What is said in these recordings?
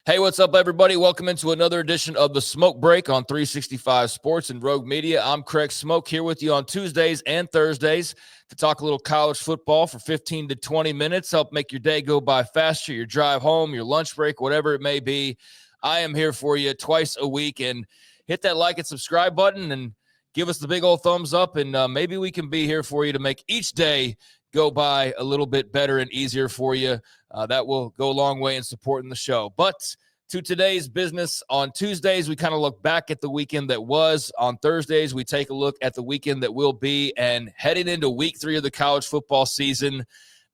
Hey, what's up, everybody? Welcome into another edition of the Smoak Break on 365 Sports and Rogue Media. I'm Craig Smoak here with you on Tuesdays and Thursdays to talk a little college football for 15 to 20 minutes, help make your day go by faster, your drive home, your lunch break, whatever it may be. I am here for you twice a week, and hit that like and subscribe button and give us the big old thumbs up, and maybe we can be here for you to make each day go by a little bit better and easier for you. That will go a long way in supporting the show. But to today's business, on Tuesdays, we kind of look back at the weekend that was. On Thursdays, we take a look at the weekend that will be. And heading into week 3 of the college football season,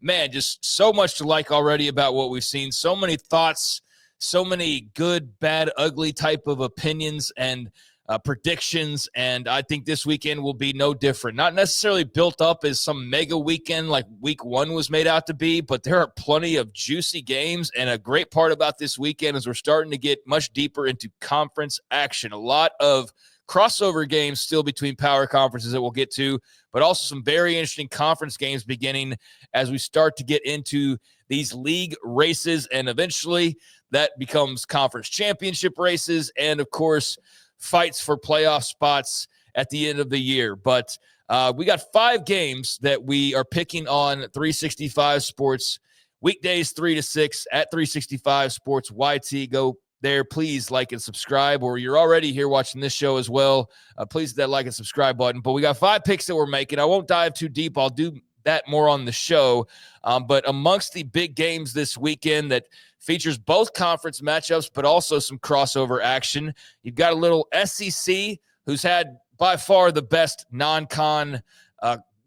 man, just so much to like already about what we've seen. So many thoughts, so many good, bad, ugly type of opinions and predictions, and I think this weekend will be no different. Not necessarily built up as some mega weekend like week 1 was made out to be, but there are plenty of juicy games, and a great part about this weekend is we're starting to get much deeper into conference action. A lot of crossover games still between power conferences that we'll get to, but also some very interesting conference games beginning as we start to get into these league races, and eventually that becomes conference championship races, and of course fights for playoff spots at the end of the year. But we got 5 games that we are picking on 365 Sports, weekdays 3 to 6 at 365 Sports YT. Go there, please like and subscribe, or you're already here watching this show as well. Please hit that like and subscribe button. But we got 5 picks that we're making. I won't dive too deep. I'll do that more on the show. But amongst the big games this weekend that features both conference matchups, but also some crossover action, you've got a little SEC, who's had by far the best non-con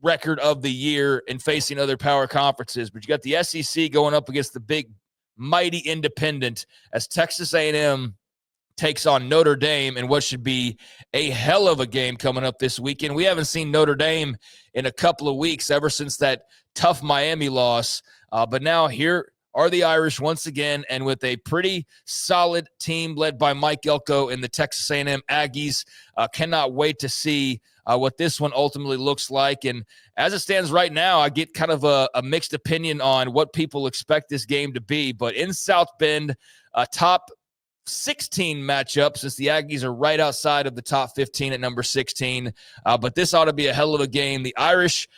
record of the year in facing other power conferences. But you got the SEC going up against the big, mighty independent as Texas A&M takes on Notre Dame in what should be a hell of a game coming up this weekend. We haven't seen Notre Dame in a couple of weeks ever since that tough Miami loss. But now here are the Irish once again, and with a pretty solid team led by Mike Elko and the Texas A&M Aggies. Cannot wait to see what this one ultimately looks like. And as it stands right now, I get kind of a mixed opinion on what people expect this game to be. But in South Bend, top 16 matchup, since the Aggies are right outside of the top 15 at number 16. But this ought to be a hell of a game. The Irish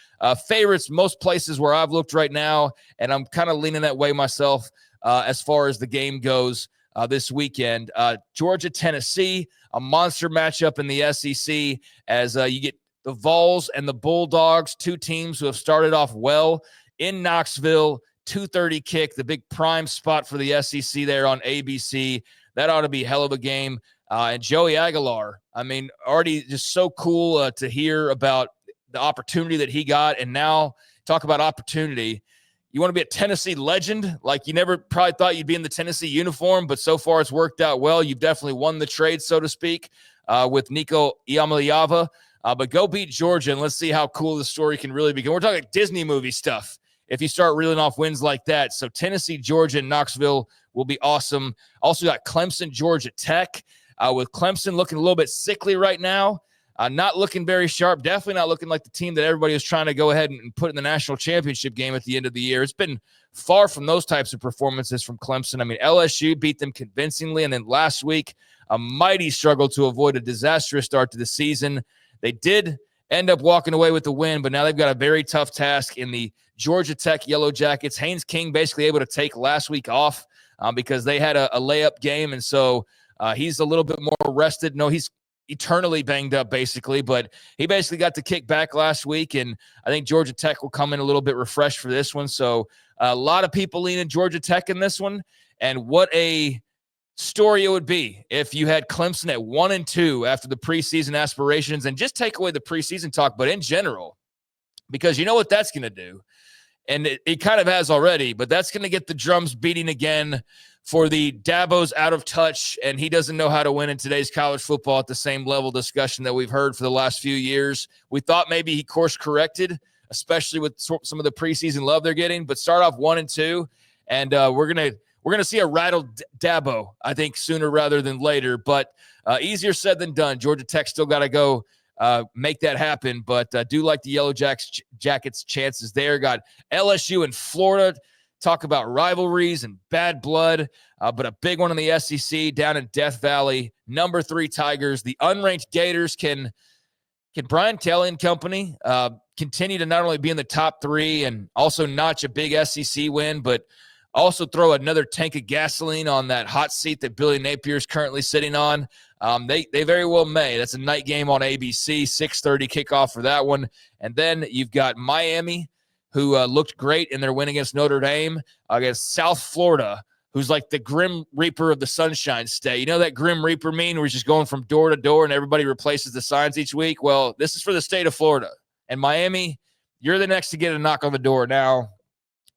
favorites most places where I've looked right now, and I'm kind of leaning that way myself as far as the game goes this weekend. Georgia, Tennessee, a monster matchup in the SEC as you get the Vols and the Bulldogs, 2 teams who have started off well in Knoxville. 2:30 kick, the big prime spot for the SEC there on ABC. That ought to be a hell of a game. And Joey Aguilar, I mean, already just so cool to hear about the opportunity that he got. And now talk about opportunity. You want to be a Tennessee legend? Like, you never probably thought you'd be in the Tennessee uniform, but so far it's worked out well. You've definitely won the trade, so to speak, with Nico Iamaleava. But go beat Georgia, and let's see how cool the story can really be. We're talking Disney movie stuff if you start reeling off wins like that. So Tennessee, Georgia, and Knoxville will be awesome. Also got Clemson, Georgia Tech, with Clemson looking a little bit sickly right now. Not looking very sharp. Definitely not looking like the team that everybody was trying to go ahead and put in the national championship game at the end of the year. It's been far from those types of performances from Clemson. I mean, LSU beat them convincingly, and then last week, a mighty struggle to avoid a disastrous start to the season. They did end up walking away with the win, but now they've got a very tough task in the Georgia Tech Yellow Jackets. Haynes King basically able to take last week off because they had a layup game, and so he's a little bit more rested. No, he's eternally banged up basically, but he basically got to kick back last week, and I think Georgia Tech will come in a little bit refreshed for this one. So a lot of people leaning Georgia Tech in this one, and what a story it would be if you had Clemson at 1-2 after the preseason aspirations, and just take away the preseason talk, but in general, because you know what that's going to do. And it kind of has already, but that's going to get the drums beating again for the Dabo's out of touch, and he doesn't know how to win in today's college football at the same level discussion that we've heard for the last few years. We thought maybe he course corrected, especially with some of the preseason love they're getting, but start off 1-2, and we're gonna see a rattled Dabo, I think, sooner rather than later. But easier said than done. Georgia Tech still got to go make that happen, but do like the Yellow Jackets chances there. Got LSU and Florida. talk about rivalries and bad blood, but a big one in the SEC down in Death Valley. Number 3 Tigers. The unranked Gators can Brian Kelly and company continue to not only be in the top 3 and also notch a big SEC win, but also throw another tank of gasoline on that hot seat that Billy Napier is currently sitting on? They very well may. That's a night game on ABC, 6:30 kickoff for that one. And then you've got Miami, who looked great in their win against Notre Dame, against South Florida, who's like the Grim Reaper of the Sunshine State. You know that Grim Reaper mean where he's just going from door to door and everybody replaces the signs each week? Well, this is for the state of Florida. And Miami, you're the next to get a knock on the door. Now,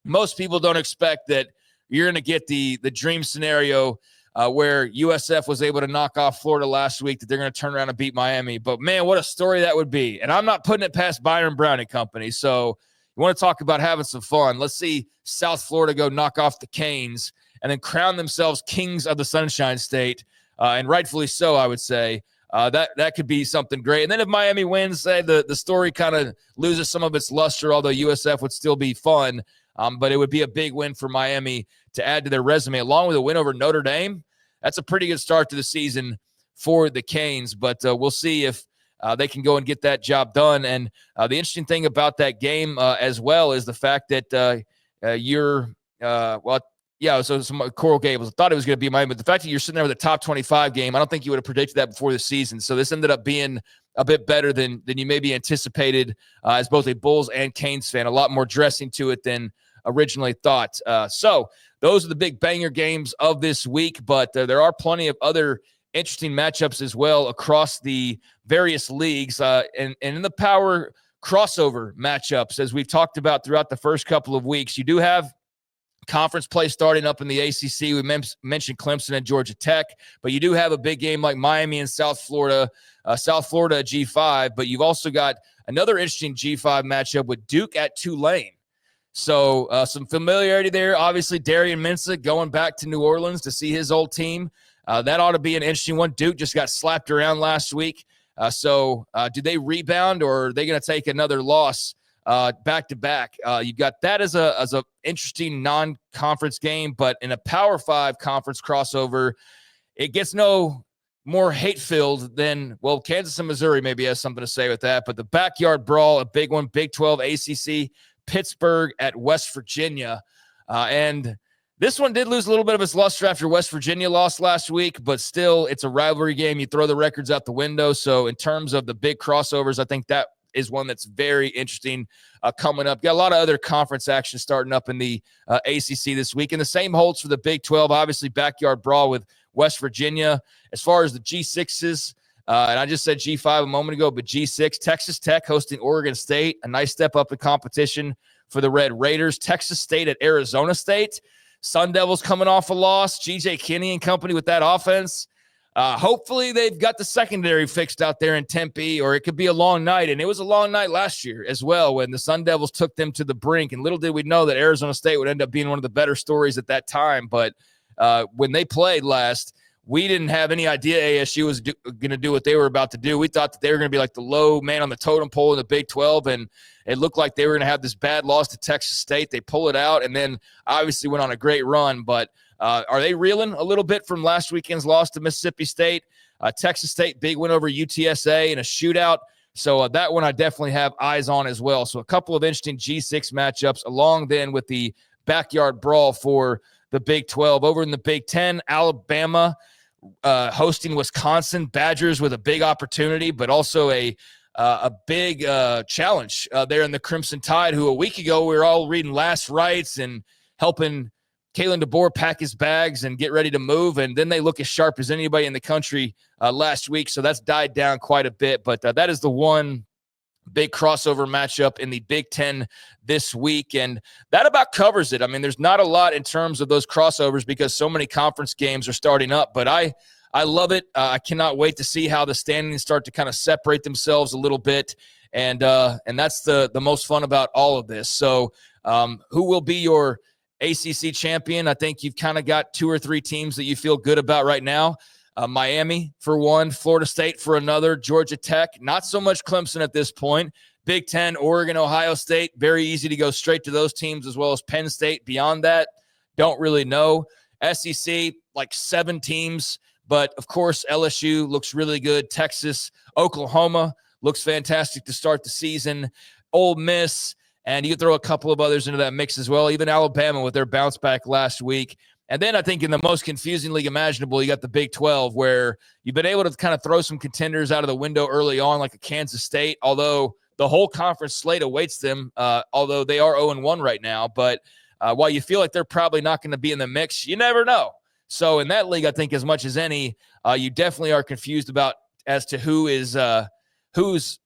most people don't expect that you're going to get the dream scenario where USF was able to knock off Florida last week, that they're going to turn around and beat Miami. But, man, what a story that would be. And I'm not putting it past Byron Brown and company. So you want to talk about having some fun. Let's see South Florida go knock off the Canes and then crown themselves kings of the Sunshine State, and rightfully so, I would say. That could be something great. And then if Miami wins, say the story kind of loses some of its luster, although USF would still be fun. But it would be a big win for Miami to add to their resume, along with a win over Notre Dame. That's a pretty good start to the season for the Canes, but we'll see if they can go and get that job done. And the interesting thing about that game as well is the fact that so some Coral Gables. I thought it was going to be Miami, but the fact that you're sitting there with a top 25 game, I don't think you would have predicted that before the season. So this ended up being a bit better than you maybe anticipated as both a Bulls and Canes fan. A lot more dressing to it than originally thought. So those are the big banger games of this week, but there are plenty of other interesting matchups as well across the various leagues and in the power crossover matchups, as we've talked about throughout the first couple of weeks. You do have conference play starting up in the ACC. We mentioned Clemson and Georgia Tech, but you do have a big game like Miami and South Florida G5, but you've also got another interesting G5 matchup with Duke at Tulane. So some familiarity there. Obviously, Darian Mensah going back to New Orleans to see his old team. That ought to be an interesting one. Duke just got slapped around last week. So do they rebound, or are they going to take another loss back-to-back? You've got that as a interesting non-conference game, but in a Power 5 conference crossover, it gets no more hate-filled than, well, Kansas and Missouri maybe has something to say with that, but the Backyard Brawl, a big one, Big 12 ACC, Pittsburgh at West Virginia. And this one did lose a little bit of its luster after West Virginia lost last week, but still, it's a rivalry game. You throw the records out the window. So in terms of the big crossovers, I think that is one that's very interesting coming up. Got a lot of other conference action starting up in the ACC this week. And the same holds for the Big 12, obviously Backyard Brawl with West Virginia. As far as the G6s, and I just said G5 a moment ago, but G6, Texas Tech hosting Oregon State, a nice step up in competition for the Red Raiders. Texas State at Arizona State. Sun Devils coming off a loss. G.J. Kinney and company with that offense. Hopefully they've got the secondary fixed out there in Tempe, or it could be a long night. And it was a long night last year as well when the Sun Devils took them to the brink. And little did we know that Arizona State would end up being one of the better stories at that time. But when they played last, we didn't have any idea ASU was going to do what they were about to do. We thought that they were going to be like the low man on the totem pole in the Big 12, and it looked like they were going to have this bad loss to Texas State. They pull it out, and then obviously went on a great run. But are they reeling a little bit from last weekend's loss to Mississippi State? Texas State, big win over UTSA in a shootout. So that one I definitely have eyes on as well. So a couple of interesting G6 matchups, along then with the Backyard Brawl for the Big 12. Over in the Big 10, Alabama hosting Wisconsin. Badgers with a big opportunity, but also a big challenge there in the Crimson Tide, who a week ago we were all reading last rites and helping Kalen DeBoer pack his bags and get ready to move, and then they look as sharp as anybody in the country last week. So that's died down quite a bit, but that is the one big crossover matchup in the Big Ten this week, and that about covers it. I mean, there's not a lot in terms of those crossovers because so many conference games are starting up, but I love it. I cannot wait to see how the standings start to kind of separate themselves a little bit, and that's the most fun about all of this. So who will be your ACC champion? I think you've kind of got two or three teams that you feel good about right now. Miami for one, Florida State for another, Georgia Tech, not so much Clemson at this point. Big Ten, Oregon, Ohio State, very easy to go straight to those teams, as well as Penn State. Beyond that, don't really know. SEC, like 7 teams, but of course, LSU looks really good. Texas, Oklahoma looks fantastic to start the season. Ole Miss, and you can throw a couple of others into that mix as well. Even Alabama with their bounce back last week. And then I think in the most confusing league imaginable, you got the Big 12, where you've been able to kind of throw some contenders out of the window early on, like a Kansas State, although the whole conference slate awaits them, although they are 0-1 right now. But while you feel like they're probably not going to be in the mix, you never know. So in that league, I think as much as any, you definitely are confused about as to who's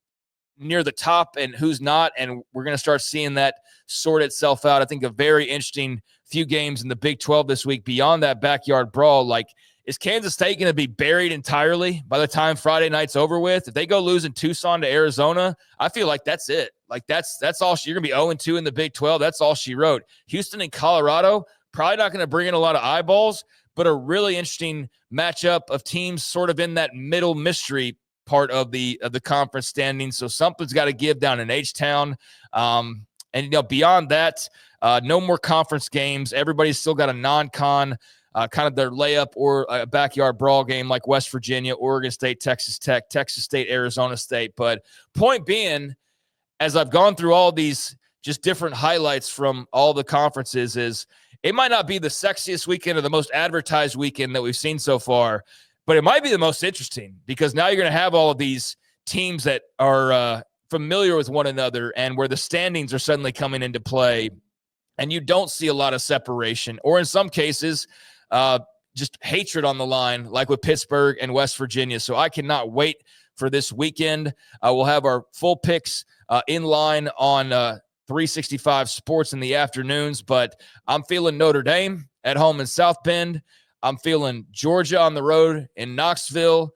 near the top and who's not, and we're going to start seeing that sort itself out. I think a very interesting few games in the Big 12 this week beyond that backyard brawl. Like, is Kansas State going to be buried entirely by the time Friday night's over with? If they go lose in Tucson to Arizona, I feel like that's it. Like, that's all. You're going to be 0-2 in the Big 12. That's all she wrote. Houston and Colorado, probably not going to bring in a lot of eyeballs, but a really interesting matchup of teams sort of in that middle mystery part of the conference standing. So something's got to give down in H-Town. And beyond that, no more conference games. Everybody's still got a non-con, kind of their layup or a backyard brawl game like West Virginia, Oregon State, Texas Tech, Texas State, Arizona State. But point being, as I've gone through all these just different highlights from all the conferences, is it might not be the sexiest weekend or the most advertised weekend that we've seen so far, but it might be the most interesting, because now you're going to have all of these teams that are familiar with one another and where the standings are suddenly coming into play, and you don't see a lot of separation, or in some cases, just hatred on the line, like with Pittsburgh and West Virginia. So I cannot wait for this weekend. We'll have our full picks in line on 365 Sports in the afternoons, but I'm feeling Notre Dame at home in South Bend. I'm feeling Georgia on the road in Knoxville.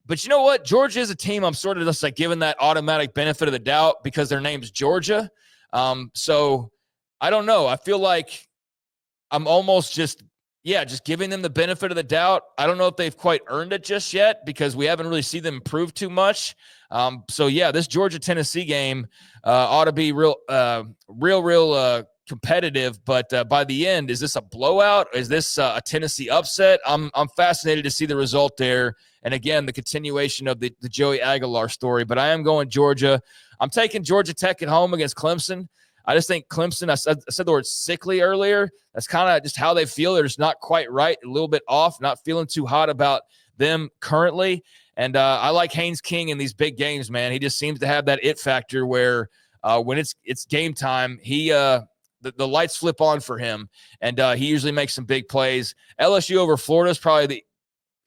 But you know what? Georgia is a team I'm sort of just like giving that automatic benefit of the doubt because their name's Georgia. So I don't know. I feel like I'm almost just giving them the benefit of the doubt. I don't know if they've quite earned it just yet because we haven't really seen them improve too much. This Georgia-Tennessee game ought to be real competitive, but by the end, is this a blowout? Is this a Tennessee upset? I'm fascinated to see the result there. And again, the continuation of the Joey Aguilar story, but I am going Georgia. I'm taking Georgia Tech at home against Clemson. I just think Clemson, I said the word sickly earlier. That's kind of just how they feel. They're just not quite right, a little bit off, not feeling too hot about them currently. And I like Haynes King in these big games, man. He just seems to have that it factor where when it's game time, the lights flip on for him, and he usually makes some big plays. LSU over Florida is probably the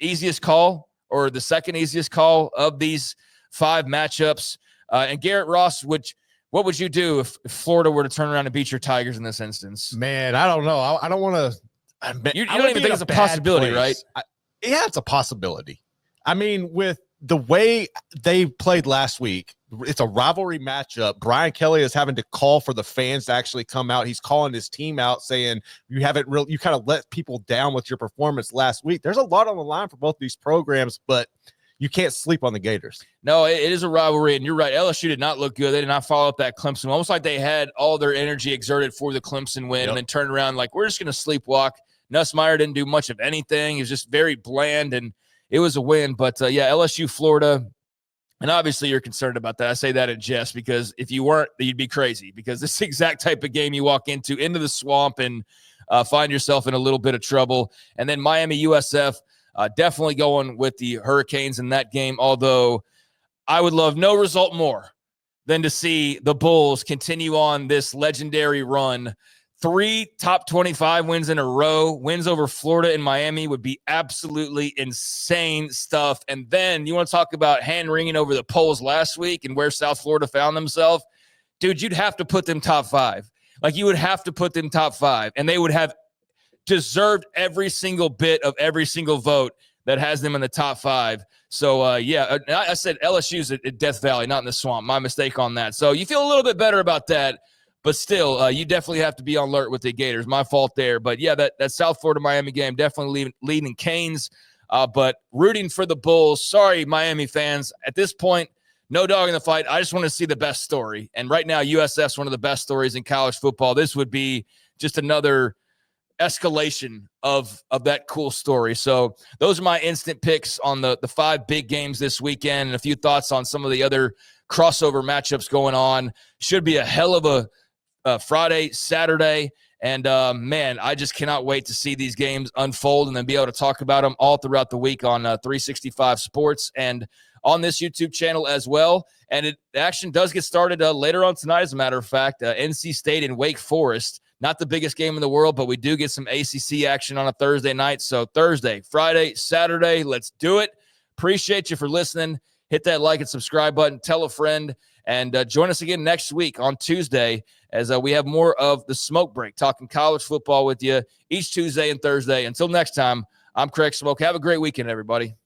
easiest call, or the second easiest call of these 5 matchups. And Garrett Ross, what would you do if Florida were to turn around and beat your Tigers in this instance? Man, I don't know. I don't want to. You don't even think it's a possibility, right? Yeah, it's a possibility. I mean, with the way they played last week, it's a rivalry matchup. Brian Kelly is having to call for the fans to actually come out. He's calling his team out, saying you kind of let people down with your performance last week. There's a lot on the line for both these programs, but you can't sleep on the Gators. No, it is a rivalry, and you're right. LSU did not look good. They did not follow up that Clemson. Almost like they had all their energy exerted for the Clemson win, and then turned around like, we're just going to sleepwalk. Nussmeier didn't do much of anything. He was just very bland, and it was a win. But, LSU, Florida, and obviously you're concerned about that. I say that in jest because if you weren't, you'd be crazy, because this is the exact type of game you walk into the swamp and find yourself in a little bit of trouble. And then Miami, USF, definitely going with the Hurricanes in that game, although I would love no result more than to see the Bulls continue on this legendary run. 3 top 25 wins in a row. Wins over Florida and Miami would be absolutely insane stuff. And then you want to talk about hand-wringing over the polls last week and where South Florida found themselves? Dude, you'd have to put them top 5. Like, you would have to put them top 5, and they would have deserved every single bit of every single vote that has them in the top 5. So, I said LSU's at Death Valley, not in the swamp. My mistake on that. So you feel a little bit better about that. But still, you definitely have to be on alert with the Gators. My fault there. But, yeah, that South Florida-Miami game definitely leading Canes, but rooting for the Bulls. Sorry, Miami fans. At this point, no dog in the fight. I just want to see the best story. And right now, USF's one of the best stories in college football. This would be just another escalation of that cool story. So those are my instant picks on the 5 big games this weekend, and a few thoughts on some of the other crossover matchups going on. Should be a hell of a Friday, Saturday. And, man, I just cannot wait to see these games unfold and then be able to talk about them all throughout the week on 365 Sports and on this YouTube channel as well. And the action does get started later on tonight, as a matter of fact. NC State and Wake Forest, not the biggest game in the world, but we do get some ACC action on a Thursday night. So Thursday, Friday, Saturday, let's do it. Appreciate you for listening. Hit that like and subscribe button. Tell a friend. And join us again next week on Tuesday as we have more of the Smoak Break, talking college football with you each Tuesday and Thursday. Until next time, I'm Craig Smoak. Have a great weekend, everybody.